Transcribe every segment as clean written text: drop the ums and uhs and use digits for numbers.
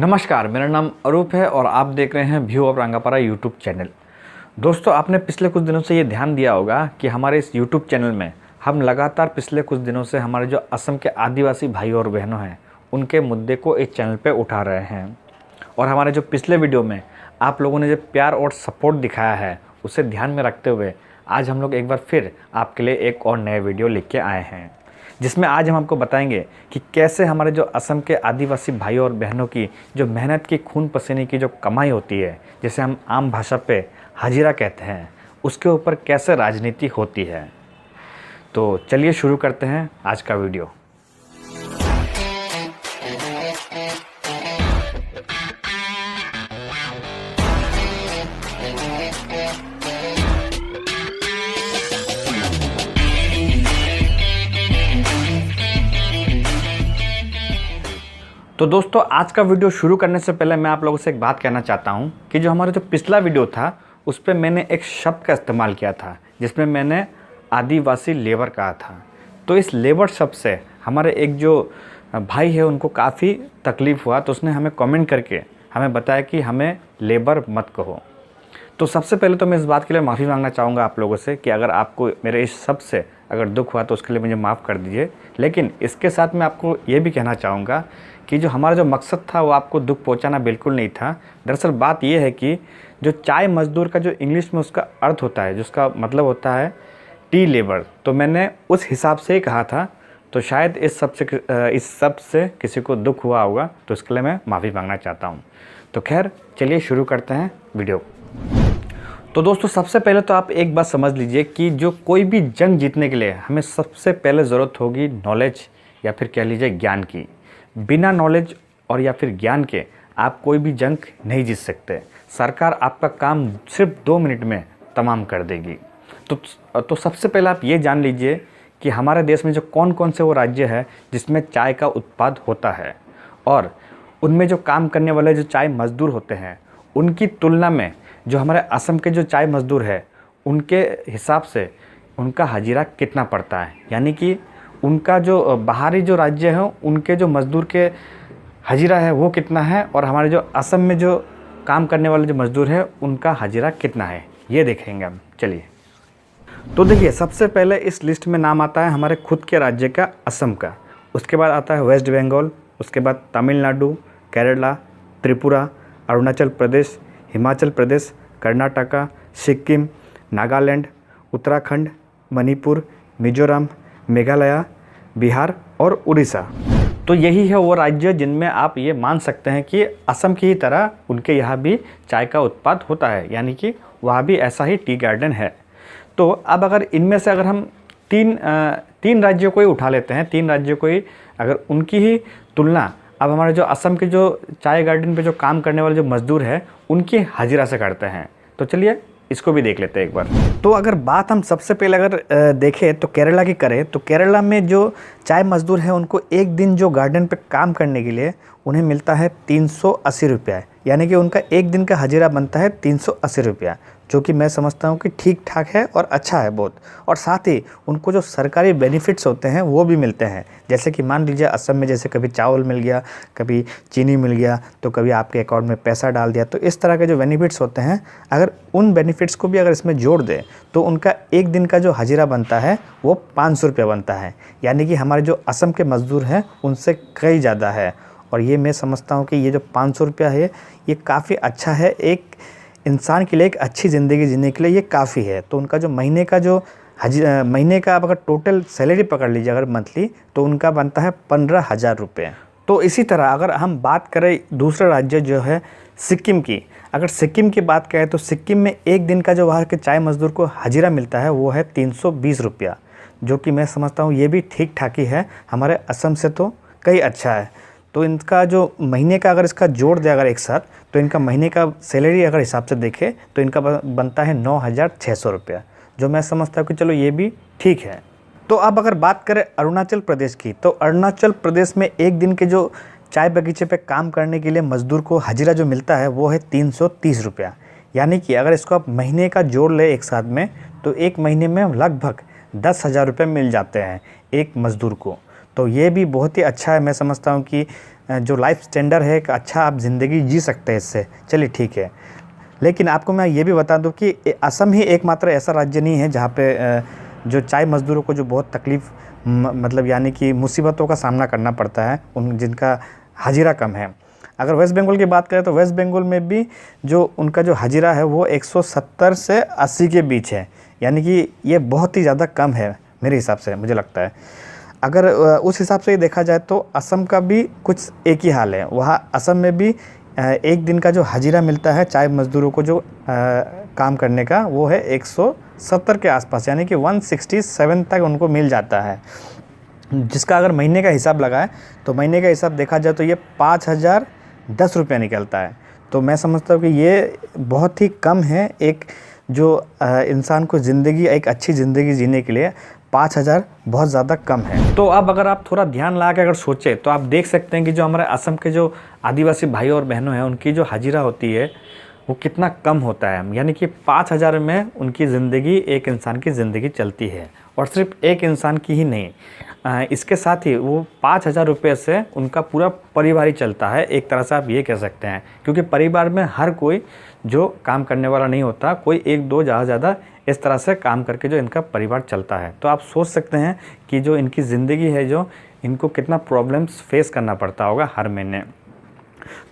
नमस्कार, मेरा नाम अरूप है और आप देख रहे हैं view of Rangapara YouTube channel. दोस्तों, आपने पिछले कुछ दिनों से ये ध्यान दिया होगा कि हमारे इस यूट्यूब चैनल में हम लगातार पिछले कुछ दिनों से हमारे जो असम के आदिवासी भाई और बहनों हैं उनके मुद्दे को इस चैनल पे उठा रहे हैं। और हमारे जो पिछले वीडियो में आप लोगों ने जो प्यार और सपोर्ट दिखाया है उसे ध्यान में रखते हुए आज हम लोग एक बार फिर आपके लिए एक और नए वीडियो लेके के आए हैं, जिसमें आज हम आपको बताएंगे कि कैसे हमारे जो असम के आदिवासी भाई और बहनों की जो मेहनत की खून पसीने की जो कमाई होती है, जिसे हम आम भाषा पे हाजिरा कहते हैं, उसके ऊपर कैसे राजनीति होती है। तो चलिए शुरू करते हैं आज का वीडियो। तो दोस्तों, आज का वीडियो शुरू करने से पहले मैं आप लोगों से एक बात कहना चाहता हूं कि जो हमारा जो पिछला वीडियो था उस पर मैंने एक शब्द का इस्तेमाल किया था जिसमें मैंने आदिवासी लेबर कहा था। तो इस लेबर शब्द से हमारे एक जो भाई है उनको काफ़ी तकलीफ़ हुआ, तो उसने हमें कमेंट करके हमें बताया कि हमें लेबर मत कहो। तो सबसे पहले तो मैं इस बात के लिए माफ़ी मांगना चाहूँगा आप लोगों से कि अगर आपको मेरे इस शब्द से अगर दुख हुआ तो उसके लिए मुझे माफ़ कर दीजिए। लेकिन इसके साथ मैं आपको ये भी कहना चाहूँगा कि जो हमारा जो मकसद था वो आपको दुख पहुंचाना बिल्कुल नहीं था। दरअसल बात ये है कि जो चाय मज़दूर का जो इंग्लिश में उसका अर्थ होता है, जिसका मतलब होता है टी लेबर, तो मैंने उस हिसाब से ही कहा था। तो शायद इस शब्द से किसी को दुख हुआ होगा, तो इसके लिए मैं माफ़ी मांगना चाहता हूँ। तो खैर चलिए शुरू करते हैं वीडियो। तो दोस्तों, सबसे पहले तो आप एक बात समझ लीजिए कि जो कोई भी जंग जीतने के लिए हमें सबसे पहले ज़रूरत होगी नॉलेज या फिर कह लीजिए ज्ञान की। बिना नॉलेज और या फिर ज्ञान के आप कोई भी जंग नहीं जीत सकते। सरकार आपका काम सिर्फ 2 मिनट में तमाम कर देगी। तो सबसे पहले आप ये जान लीजिए कि हमारे देश में जो कौन कौन से वो राज्य है जिसमें चाय का उत्पाद होता है, और उनमें जो काम करने वाले जो चाय मज़दूर होते हैं उनकी तुलना में जो हमारे असम के जो चाय मज़दूर है उनके हिसाब से उनका हाजिरा कितना पड़ता है, यानी कि उनका जो बाहरी जो राज्य है उनके जो मज़दूर के हाजिरा है वो कितना है, और हमारे जो असम में जो काम करने वाले जो मज़दूर है उनका हाजिरा कितना है, ये देखेंगे हम। चलिए, तो देखिए, सबसे पहले इस लिस्ट में नाम आता है हमारे खुद के राज्य का असम का। उसके बाद आता है वेस्ट बंगाल, उसके बाद तमिलनाडु, केरला, त्रिपुरा, अरुणाचल प्रदेश, हिमाचल प्रदेश, कर्नाटका, सिक्किम, नागालैंड, उत्तराखंड, मणिपुर, मिजोरम, मेघालय, बिहार और उड़ीसा। तो यही है वो राज्य जिनमें आप ये मान सकते हैं कि असम की ही तरह उनके यहाँ भी चाय का उत्पाद होता है, यानी कि वहाँ भी ऐसा ही टी गार्डन है। तो अब अगर इनमें से अगर हम तीन राज्यों को ही उठा लेते हैं, 3 राज्यों को ही, अगर उनकी ही तुलना अब हमारे जो असम के जो चाय गार्डन पे जो काम करने वाले जो मज़दूर हैं उनकी हाजिरा से करते हैं। तो चलिए इसको भी देख लेते हैं एक बार। तो अगर बात हम सबसे पहले अगर देखें तो केरला की करें, तो केरला में जो चाय मज़दूर हैं उनको एक दिन जो गार्डन पे काम करने के लिए उन्हें मिलता है 380 रुपया, यानी कि उनका एक दिन का हाजिरा बनता है 380 रुपया, जो कि मैं समझता हूँ कि ठीक ठाक है और अच्छा है बहुत। और साथ ही उनको जो सरकारी बेनिफिट्स होते हैं वो भी मिलते हैं, जैसे कि मान लीजिए असम में जैसे कभी चावल मिल गया, कभी चीनी मिल गया, तो कभी आपके अकाउंट में पैसा डाल दिया। तो इस तरह के जो बेनिफिट्स होते हैं, अगर उन बेनिफिट्स को भी अगर इसमें जोड़ दें तो उनका एक दिन का जो हाजिरा बनता है वो 500 रुपया बनता है, यानी कि हमारे जो असम के मज़दूर हैं उनसे कई ज़्यादा है। और ये मैं समझता हूँ कि ये जो 500 रुपया है ये काफ़ी अच्छा है, एक इंसान के लिए एक अच्छी ज़िंदगी जीने के लिए ये काफ़ी है। तो उनका जो महीने का आप अगर टोटल सैलरी पकड़ लीजिए अगर मंथली, तो उनका बनता है 15,000 रुपये। तो इसी तरह अगर हम बात करें दूसरा राज्य जो है सिक्किम की, अगर सिक्किम की बात करें तो सिक्किम में एक दिन का जो वहाँ के चाय मज़दूर को हाजिरा मिलता है वो है 320 रुपया, जो कि मैं समझता हूँ ये भी ठीक ठाक ही है, हमारे असम से तो कई अच्छा है। तो इनका जो महीने का अगर इसका जोड़ दे अगर एक साथ, तो इनका महीने का सैलरी अगर हिसाब से देखें तो इनका बनता है 9,600 रुपया, जो मैं समझता हूँ कि चलो ये भी ठीक है। तो अब अगर बात करें अरुणाचल प्रदेश की, तो अरुणाचल प्रदेश में एक दिन के जो चाय बगीचे पे काम करने के लिए मज़दूर को हाजिरा जो मिलता है वो है 330 रुपया, यानी कि अगर इसको आप महीने का जोड़ ले एक साथ में तो एक महीने में लगभग 10,000 रुपये मिल जाते हैं एक मज़दूर को। तो ये भी बहुत ही अच्छा है, मैं समझता हूँ कि जो लाइफ स्टैंडर्ड है, एक अच्छा आप ज़िंदगी जी सकते हैं इससे, चलिए ठीक है। लेकिन आपको मैं ये भी बता दूं कि असम ही एकमात्र ऐसा राज्य नहीं है जहाँ पे जो चाय मज़दूरों को जो बहुत तकलीफ़ मतलब यानी कि मुसीबतों का सामना करना पड़ता है, उन जिनका हाजिरा कम है। अगर वेस्ट बंगाल की बात करें तो वेस्ट बंगाल में भी जो उनका जो हाजिरा है वो 170 से 80 के बीच है, यानी कि ये बहुत ही ज़्यादा कम है मेरे हिसाब से, मुझे लगता है। अगर उस हिसाब से देखा जाए तो असम का भी कुछ एक ही हाल है। वहाँ असम में भी एक दिन का जो हाजिरा मिलता है चाय मज़दूरों को जो काम करने का, वो है 170 के आसपास, यानी कि 167 तक उनको मिल जाता है। जिसका अगर महीने का हिसाब लगाए तो महीने का हिसाब देखा जाए तो ये 5010 रुपये निकलता है। तो मैं समझता हूँ कि ये बहुत ही कम है, एक जो इंसान को ज़िंदगी, एक अच्छी ज़िंदगी जीने के लिए 5000 बहुत ज़्यादा कम है। तो अब अगर आप थोड़ा ध्यान लगा के अगर सोचें तो आप देख सकते हैं कि जो हमारे असम के जो आदिवासी भाई और बहनों हैं, उनकी जो हाजिरा होती है वो कितना कम होता है, यानी कि 5000 में उनकी ज़िंदगी, एक इंसान की ज़िंदगी चलती है। और सिर्फ एक इंसान की ही नहीं, इसके साथ ही वो 5000 रुपये से उनका पूरा परिवार ही चलता है, एक तरह से आप ये कह सकते हैं। क्योंकि परिवार में हर कोई जो काम करने वाला नहीं होता, कोई एक दो ज़्यादा इस तरह से काम करके जो इनका परिवार चलता है। तो आप सोच सकते हैं कि जो इनकी ज़िंदगी है, जो इनको कितना प्रॉब्लम्स फेस करना पड़ता होगा हर महीने।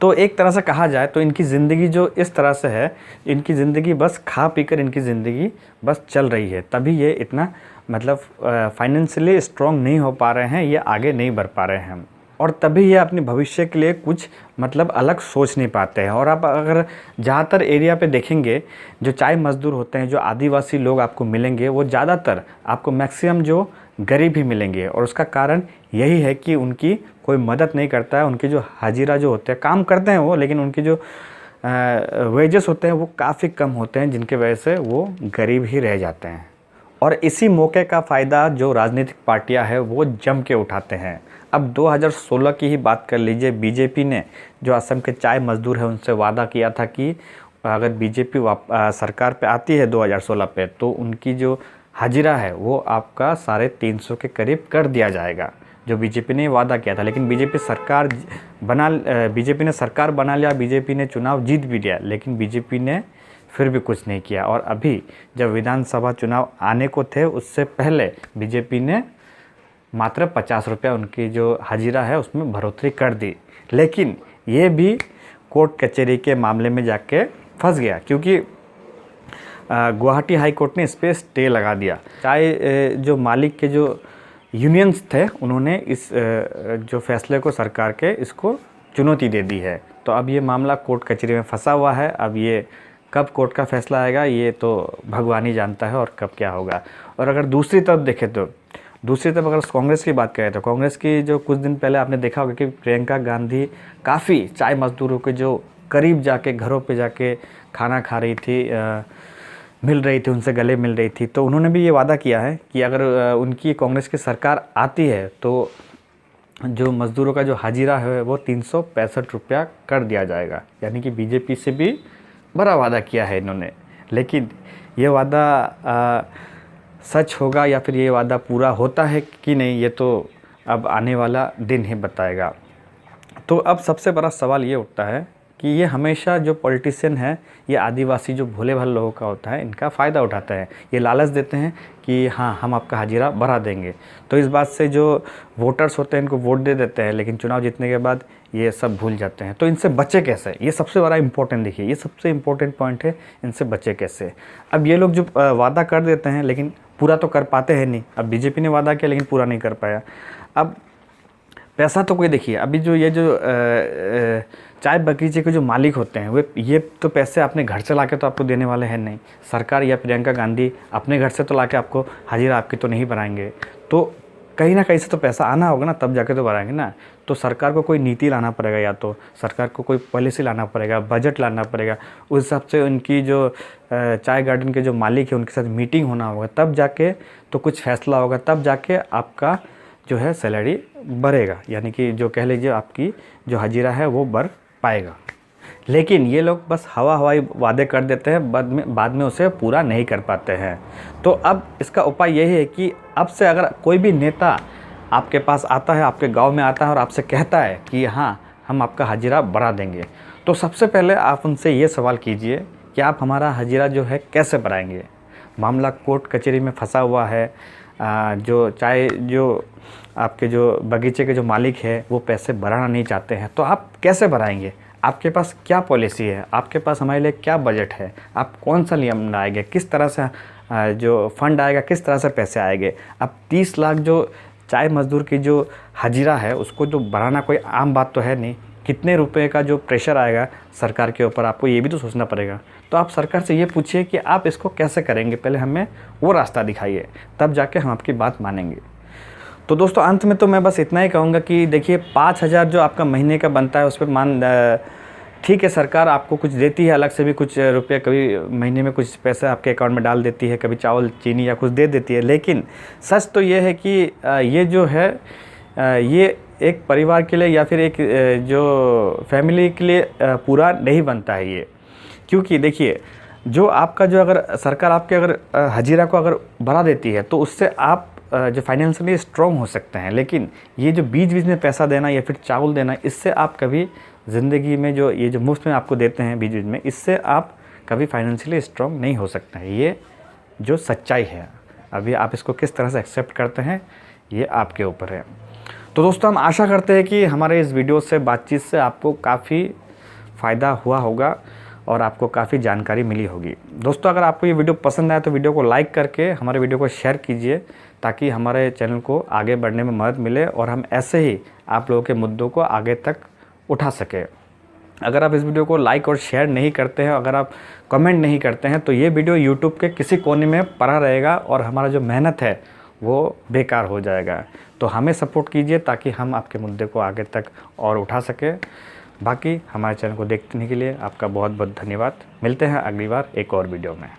तो एक तरह से कहा जाए तो इनकी ज़िंदगी जो इस तरह से है, इनकी ज़िंदगी बस खा पी कर इनकी ज़िंदगी बस चल रही है, तभी ये इतना मतलब फाइनेंशियली स्ट्रॉन्ग नहीं हो पा रहे हैं, ये आगे नहीं बढ़ पा रहे हैं, और तभी ये अपने भविष्य के लिए कुछ मतलब अलग सोच नहीं पाते हैं। और आप अगर ज़्यादातर एरिया पे देखेंगे, जो चाय मज़दूर होते हैं, जो आदिवासी लोग आपको मिलेंगे, वो ज़्यादातर आपको मैक्सिमम जो गरीब ही मिलेंगे। और उसका कारण यही है कि उनकी कोई मदद नहीं करता है। उनकी जो हाजिरा जो होते हैं, काम करते हैं वो, लेकिन उनकी जो वेजेस होते हैं वो काफ़ी कम होते हैं, जिनके वजह से वो गरीब ही रह जाते हैं। और इसी मौके का फ़ायदा जो राजनीतिक पार्टियां हैं वो जम के उठाते हैं। अब 2016 की ही बात कर लीजिए, बीजेपी ने जो असम के चाय मज़दूर हैं उनसे वादा किया था कि अगर बीजेपी सरकार पे आती है 2016 पे, तो उनकी जो हाजिरा है वो आपका 350 के करीब कर दिया जाएगा, जो बीजेपी ने वादा किया था। लेकिन बीजेपी ने सरकार बना लिया, बीजेपी ने चुनाव जीत भी लिया, लेकिन बीजेपी ने फिर भी कुछ नहीं किया। और अभी जब विधानसभा चुनाव आने को थे, उससे पहले बीजेपी ने मात्र 50 रुपया उनकी जो हाजिरा है उसमें बढ़ोतरी कर दी। लेकिन ये भी कोर्ट कचहरी के मामले में जाके फंस गया, क्योंकि गुवाहाटी हाई कोर्ट ने इस पर स्टे लगा दिया। चाहे जो मालिक के जो यूनियंस थे, उन्होंने इस जो फैसले को सरकार के इसको चुनौती दे दी है। तो अब ये मामला कोर्ट कचहरी में फंसा हुआ है। अब ये कब कोर्ट का फैसला आएगा ये तो भगवान ही जानता है, और कब क्या होगा। और अगर दूसरी तरफ देखें तो अगर कांग्रेस की बात करें तो कांग्रेस की जो कुछ दिन पहले आपने देखा होगा कि प्रियंका गांधी काफ़ी चाय मज़दूरों के जो करीब जाके, घरों पे जाके खाना खा रही थी, मिल रही थी, उनसे गले मिल रही थी। तो उन्होंने भी ये वादा किया है कि अगर उनकी कांग्रेस की सरकार आती है तो जो मज़दूरों का जो हाजिरा है वो 365 रुपया कर दिया जाएगा। यानी कि बीजेपी से भी बड़ा वादा किया है इन्होंने। लेकिन ये वादा सच होगा या फिर ये वादा पूरा होता है कि नहीं, ये तो अब आने वाला दिन ही बताएगा। तो अब सबसे बड़ा सवाल ये उठता है कि ये हमेशा जो पॉलिटिशियन है, ये आदिवासी जो भोले भाले लोगों का होता है, इनका फ़ायदा उठाते हैं। ये लालच देते हैं कि हाँ, हम आपका हाजिरा बढ़ा देंगे। तो इस बात से जो वोटर्स होते हैं इनको वोट दे देते हैं, लेकिन चुनाव जीतने के बाद ये सब भूल जाते हैं। तो इनसे बचे कैसे, ये सबसे बड़ा इंपॉर्टेंट, देखिए ये सबसे इम्पोर्टेंट पॉइंट है, इनसे बचे कैसे। अब ये लोग जो वादा कर देते हैं लेकिन पूरा तो कर पाते हैं नहीं। अब बीजेपी ने वादा किया लेकिन पूरा नहीं कर पाया। अब पैसा तो कोई, देखिए अभी जो ये जो चाय बगीचे के जो मालिक होते हैं, वे ये तो पैसे अपने घर से लाके तो आपको देने वाले हैं नहीं। सरकार या प्रियंका गांधी अपने घर से तो लाके आपको हाजिरा आपकी तो नहीं बनाएंगे। तो कहीं ना कहीं से तो पैसा आना होगा ना, तब जाके तो बढ़ाएंगे ना। तो सरकार को कोई नीति लाना पड़ेगा, या तो सरकार को कोई पॉलिसी लाना पड़ेगा, बजट लाना पड़ेगा। उस हिसाब से उनकी जो चाय गार्डन के जो मालिक है उनके साथ मीटिंग होना होगा, तब जाके तो कुछ फैसला होगा, तब जाके आपका जो है सैलरी बढ़ेगा। यानी कि जो कह लीजिए आपकी जो हाजिरा है वो बढ़ पाएगा। लेकिन ये लोग बस हवाई वादे कर देते हैं, बाद में उसे पूरा नहीं कर पाते हैं। तो अब इसका उपाय यही है कि अब से अगर कोई भी नेता आपके पास आता है, आपके गांव में आता है और आपसे कहता है कि हाँ हम आपका हाजिरा बढ़ा देंगे। तो सबसे पहले आप उनसे ये सवाल कीजिए कि आप हमारा हाजिरा जो है कैसे बढ़ाएंगे। मामला कोर्ट कचहरी में फंसा हुआ है, जो आपके जो बगीचे के जो मालिक है वो पैसे बढ़ाना नहीं चाहते हैं, तो आप कैसे बढ़ाएंगे? आपके पास क्या पॉलिसी है? आपके पास हमारे लिए क्या बजट है? आप कौन सा नियम लाएंगे? किस तरह से जो फंड आएगा, किस तरह से पैसे आएंगे? अब 30 लाख जो चाय मज़दूर की जो हाजिरा है उसको जो बढ़ाना कोई आम बात तो है नहीं। कितने रुपए का जो प्रेशर आएगा सरकार के ऊपर, आपको ये भी तो सोचना पड़ेगा। तो आप सरकार से ये पूछिए कि आप इसको कैसे करेंगे, पहले हमें वो रास्ता दिखाइए, तब जाके हम आपकी बात मानेंगे। तो दोस्तों अंत में तो मैं बस इतना ही कहूँगा कि देखिए 5,000 जो आपका महीने का बनता है उस पर ठीक है, सरकार आपको कुछ देती है अलग से भी, कुछ रुपये कभी महीने में कुछ पैसे आपके अकाउंट में डाल देती है, कभी चावल चीनी या कुछ दे देती है। लेकिन सच तो ये है कि ये जो है ये एक परिवार के लिए या फिर एक जो फैमिली के लिए पूरा नहीं बनता है ये। क्योंकि देखिए जो आपका जो अगर सरकार आपके अगर हाजिरा को अगर बढ़ा देती है तो उससे आप जो फाइनेंशियली स्ट्रॉन्ग हो सकते हैं। लेकिन ये जो बीच बीच में पैसा देना या फिर चावल देना, इससे आप कभी ज़िंदगी में जो ये जो मुफ्त में आपको देते हैं बीच बीच में, इससे आप कभी फाइनेंशियली स्ट्रॉन्ग नहीं हो सकते हैं। ये जो सच्चाई है, अभी आप इसको किस तरह से एक्सेप्ट करते हैं ये आपके ऊपर है। तो दोस्तों हम आशा करते हैं कि हमारे इस वीडियो से बातचीत से आपको काफ़ी फ़ायदा हुआ होगा और आपको काफ़ी जानकारी मिली होगी। दोस्तों अगर आपको ये वीडियो पसंद आए तो वीडियो को लाइक करके हमारे वीडियो को शेयर कीजिए, ताकि हमारे चैनल को आगे बढ़ने में मदद मिले और हम ऐसे ही आप लोगों के मुद्दों को आगे तक उठा सकें। अगर आप इस वीडियो को लाइक और शेयर नहीं करते हैं, अगर आप कमेंट नहीं करते हैं, तो ये वीडियो यूट्यूब के किसी कोने में पड़ा रहेगा और हमारा जो मेहनत है वो बेकार हो जाएगा। तो हमें सपोर्ट कीजिए ताकि हम आपके मुद्दे को आगे तक और उठा सकें। बाकी हमारे चैनल को देखने के लिए आपका बहुत बहुत धन्यवाद। मिलते हैं अगली बार एक और वीडियो में।